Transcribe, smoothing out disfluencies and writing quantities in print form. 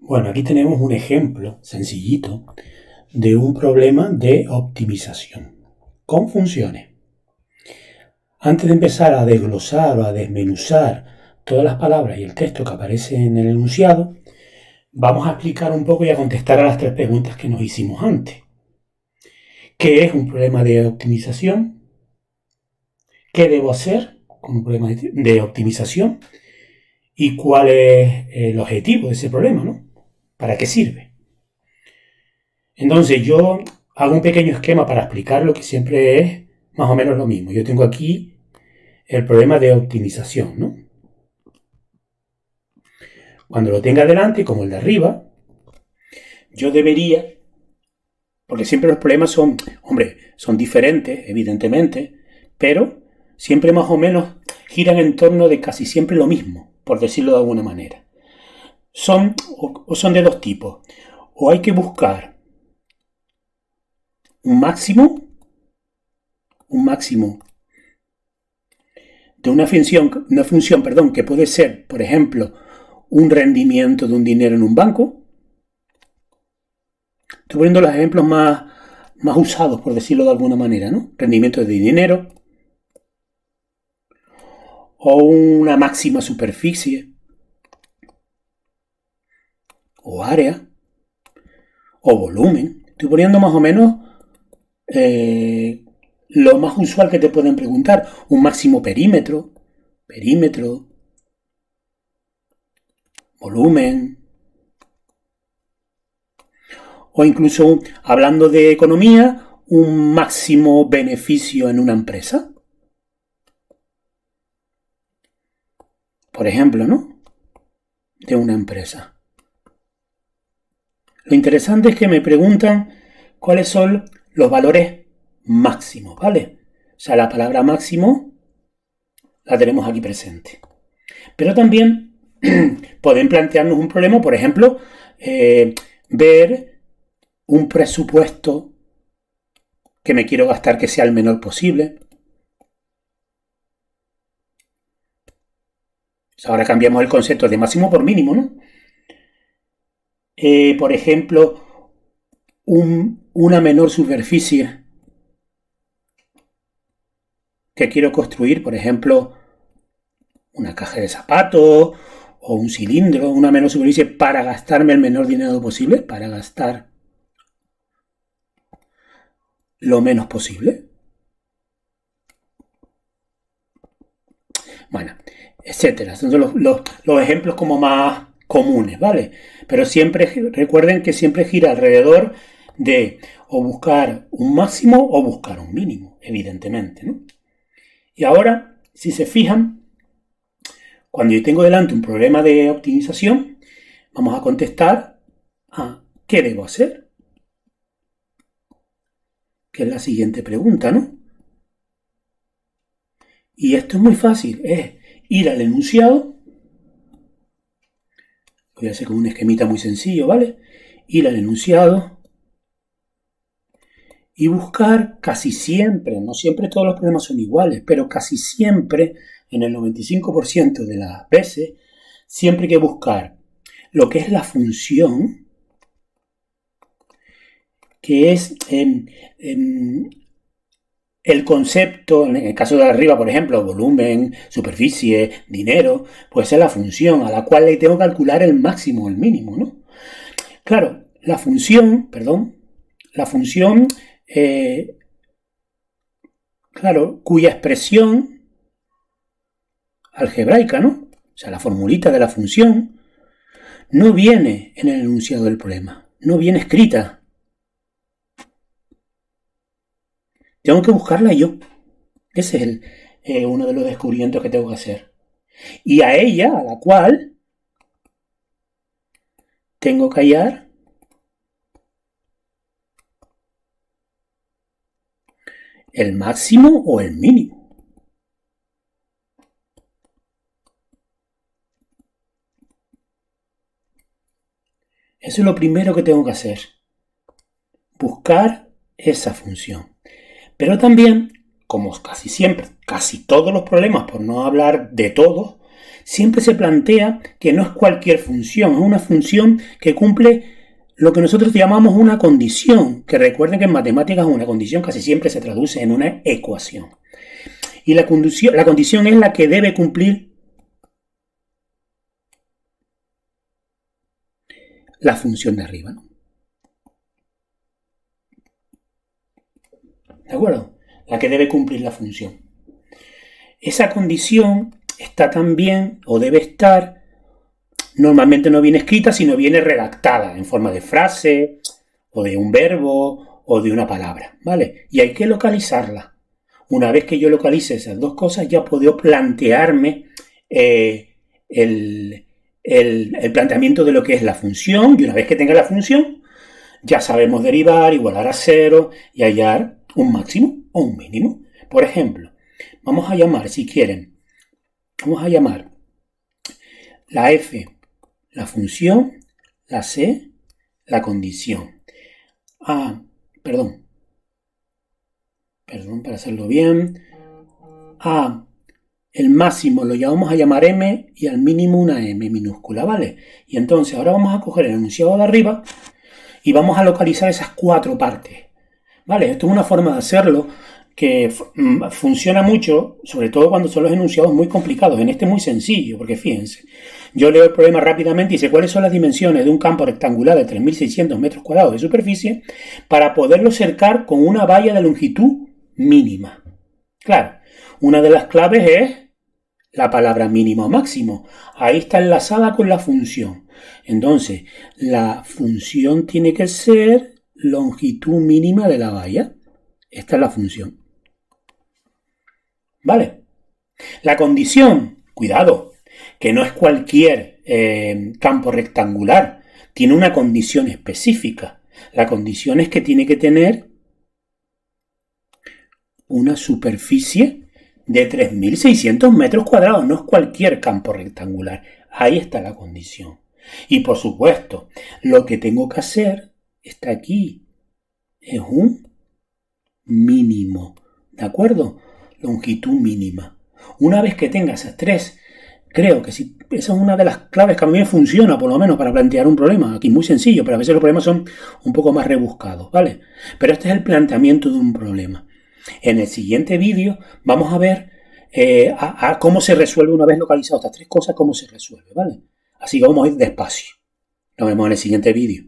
Bueno, aquí tenemos un ejemplo sencillito de un problema de optimización con funciones. Antes de empezar a desglosar o a desmenuzar todas las palabras y el texto que aparece en el enunciado, vamos a explicar un poco y a contestar a las tres preguntas que nos hicimos antes. ¿Qué es un problema de optimización? ¿Qué debo hacer con un problema de optimización? ¿Y cuál es el objetivo de ese problema, ¿no? ¿Para qué sirve? Entonces yo hago un pequeño esquema para explicar lo que siempre es más o menos lo mismo. Yo tengo aquí el problema de optimización, ¿no? Cuando lo tenga delante, como el de arriba, yo debería, porque siempre los problemas son diferentes, evidentemente, pero siempre más o menos giran en torno de casi siempre lo mismo, por decirlo de alguna manera. Son de dos tipos. O hay que buscar un máximo de una función, que puede ser, por ejemplo, un rendimiento de un dinero en un banco. Estoy poniendo los ejemplos más usados, por decirlo de alguna manera, ¿no? Rendimiento de dinero, o una máxima superficie, o área, o volumen. Estoy poniendo más o menos lo más usual que te pueden preguntar. Un máximo perímetro, volumen, o incluso, hablando de economía, un máximo beneficio en una empresa. Por ejemplo, ¿no? De una empresa. Lo interesante es que me preguntan cuáles son los valores máximos, ¿vale? O sea, la palabra máximo la tenemos aquí presente. Pero también pueden plantearnos un problema, por ejemplo, ver un presupuesto que me quiero gastar que sea el menor posible. Ahora cambiamos el concepto de máximo por mínimo, ¿no? Por ejemplo, una menor superficie que quiero construir, por ejemplo, una caja de zapatos o un cilindro, una menor superficie para gastarme el menor dinero posible, para gastar lo menos posible. Bueno, etcétera. Son los ejemplos como más comunes, ¿vale? Pero siempre recuerden que siempre gira alrededor de o buscar un máximo o buscar un mínimo, evidentemente, ¿no? Y ahora, si se fijan, cuando yo tengo delante un problema de optimización, vamos a contestar a ¿qué debo hacer? Que es la siguiente pregunta, ¿no? Y esto es muy fácil, es ir al enunciado. Voy a hacer con un esquemita muy sencillo, ¿vale? Ir al enunciado y buscar casi siempre, no siempre todos los problemas son iguales, pero casi siempre, en el 95% de las veces, siempre hay que buscar lo que es la función, que es el concepto, en el caso de arriba, por ejemplo, volumen, superficie, dinero, puede ser la función a la cual le tengo que calcular el máximo o el mínimo, ¿no? Claro, la función, cuya expresión algebraica, ¿no? O sea, la formulita de la función no viene en el enunciado del problema, no viene escrita. Tengo que buscarla yo. Ese es uno de los descubrimientos que tengo que hacer. Y a ella, a la cual, tengo que hallar el máximo o el mínimo. Eso es lo primero que tengo que hacer. Buscar esa función. Pero también, como casi siempre, casi todos los problemas, por no hablar de todos, siempre se plantea que no es cualquier función, es una función que cumple lo que nosotros llamamos una condición, que recuerden que en matemáticas una condición casi siempre se traduce en una ecuación. Y la condición es la que debe cumplir la función de arriba, ¿no? ¿De acuerdo? La que debe cumplir la función. Esa condición está también, o debe estar, normalmente no viene escrita, sino viene redactada en forma de frase, o de un verbo, o de una palabra, ¿vale? Y hay que localizarla. Una vez que yo localice esas dos cosas, ya puedo plantearme el planteamiento de lo que es la función, y una vez que tenga la función, ya sabemos derivar, igualar a cero y hallar un máximo o un mínimo. Por ejemplo, vamos a llamar, si quieren, vamos a llamar la f la función, la c la condición. Perdón, para hacerlo bien. El máximo lo vamos a llamar m y al mínimo una m minúscula, ¿vale? Y entonces ahora vamos a coger el enunciado de arriba y vamos a localizar esas cuatro partes, ¿vale? Esto es una forma de hacerlo que funciona mucho, sobre todo cuando son los enunciados muy complicados. En este es muy sencillo, porque fíjense, yo leo el problema rápidamente y sé cuáles son las dimensiones de un campo rectangular de 3.600 metros cuadrados de superficie para poderlo cercar con una valla de longitud mínima. Claro, una de las claves es la palabra mínimo o máximo. Ahí está enlazada con la función. Entonces, la función tiene que ser longitud mínima de la valla. Esta es la función. ¿Vale? La condición, cuidado, que no es cualquier campo rectangular. Tiene una condición específica. La condición es que tiene que tener una superficie de 3.600 metros cuadrados. No es cualquier campo rectangular. Ahí está la condición. Y por supuesto, lo que tengo que hacer está aquí. Es un mínimo. ¿De acuerdo? Longitud mínima. Una vez que tenga esas tres, creo que sí, esa es una de las claves que a mí me funciona, por lo menos, para plantear un problema. Aquí muy sencillo, pero a veces los problemas son un poco más rebuscados, ¿vale? Pero este es el planteamiento de un problema. En el siguiente vídeo vamos a ver cómo se resuelve una vez localizado estas tres cosas, cómo se resuelve, ¿vale? Así que vamos a ir despacio. Nos vemos en el siguiente vídeo.